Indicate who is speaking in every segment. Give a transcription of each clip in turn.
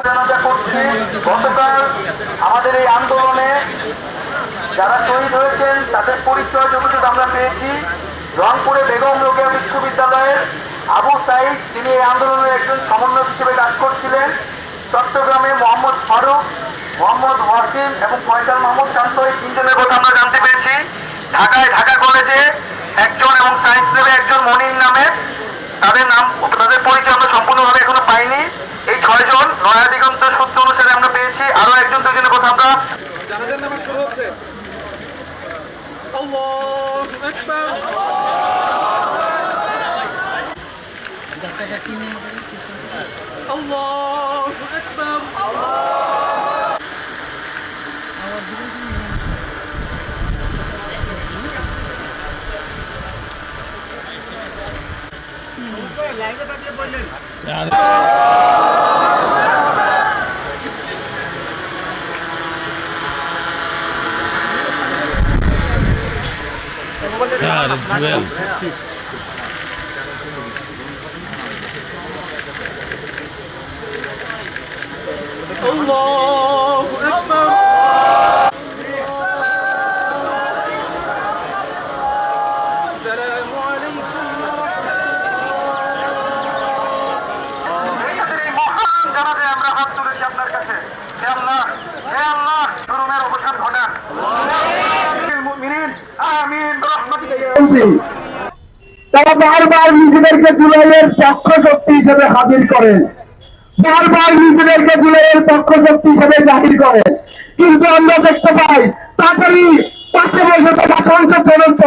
Speaker 1: জানাজা করছি। গতকাল আমাদের এই আন্দোলনে যারা শহীদ হয়েছেন তাদের পরিচয় যতটুকু আমরা পেয়েছি, রংপুরে বেগম রোকেয়া বিশ্ববিদ্যালয়ের আবু সাইদ, তিনি এই আন্দোলনের একজন সমন্বয়ক হিসেবে কাজ করছিলেন। চট্টগ্রামে মোহাম্মদ ফারুক, মোহাম্মদ ওয়াসিম এবং ফয়সাল মাহমুদ শান্ত, এই তিনজনের কথা আমরা জানতে পেরেছি। ঢাকায় ঢাকা কলেজে একজন এবং সায়েন্স ল্যাবে একজন মনির নামে, তাদের পরিচয় আমরা সম্পূর্ণভাবে এখনো পাইনি। এই 6 জন নয়া দিগন্ত সূত্র অনুসারে আমরা পেয়েছি। আরো একজন দুজনের কথা আমরা
Speaker 2: জানাজার নামাজ শুরু হচ্ছে। আল্লাহু আকবার। আল্লাহু আকবার। লাইভে তাকিয়ে বললেন
Speaker 3: God, it's real.
Speaker 2: Allahu Akbar. Assalamu alaikum wa
Speaker 1: জানাজায় আমরা হাত তুলেছি আপনার কাছে। হে আল্লাহ, হে আল্লাহ, জুলুমের অবসান ঘটান।
Speaker 4: তারা বারবার নিজেদেরকে জুলাইয়ের পক্ষ শক্তি হিসেবে হাজির করেন, বারবার নিজেদেরকে জুলাইয়ের পক্ষ শক্তি হিসেবে জাহির করেন, কিন্তু আমরা দেখতে পাই তাড়াতাড়ি পাশে বসে থাকা সংসদ সদস্য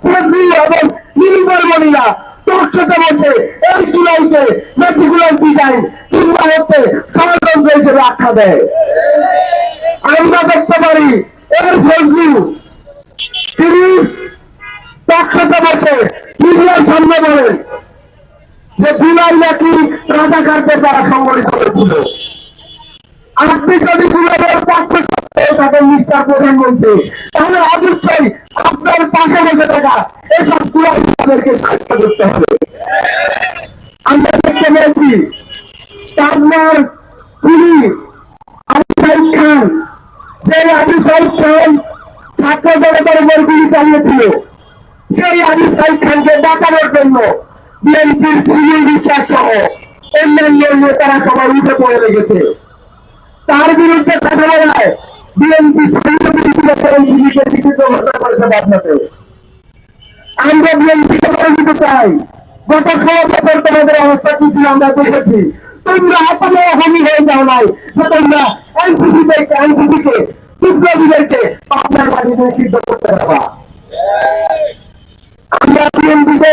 Speaker 4: ফজলি এবং নীলমণিরা টকশোতে বসে এই জুলাইকে মেটিকুলার ডিজাইন কিংবা হচ্ছে ষড়যন্ত্র হিসেবে আখ্যা দেয়। আমরা দেখতে পারি এর ফজলি তিনি টকশোতে বসে মিডিয়ার সামনে বলেন যে জুলাই নাকি রাজাকারদের দ্বারা সংগঠিত হয়েছিল। আপনি যদি জুলাইয়ের পক্ষে থাকেন মিস্টার প্রধানমন্ত্রী, তাহলে অবশ্যই আপনার পাশে বসে থাকা এসব জুলাইদেরকে সাহায্য করতে হবে। আমরা দেখতে পেয়েছি পাবনার খুনি আবু সাইদ খান, যে আবু সাইদ খান ছাত্র জনতার উপর গুলি চালিয়েছিল, সেই আবু সাইদ খানকে বাঁচানোর জন্য বিএনপির সিনিয়র বিশ্বাস সহ অন্যান্য নেতারা সবাই উঠে পড়ে লেগেছে। তার বিরুদ্ধে কথা বলায় বিএনপি ঘোষণা করেছে পাবনাতে। আমরা বিএনপিকে বলে দিতে চাই, গত 16 বছর তোমাদের অবস্থা কি ছিল আমরা দেখেছি। তোমরা এখনো হমি হয়ে যাও নাই যে তোমরা এনসিপিকে বিপ্লবীদেরকে আপনার বাড়িতে সিদ্ধ করতে পারবা। আমরা বিএনপিকে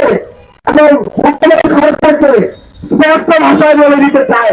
Speaker 4: এবং বর্তমান সরকারকে স্পষ্ট ভাষায় বলে দিতে চাই,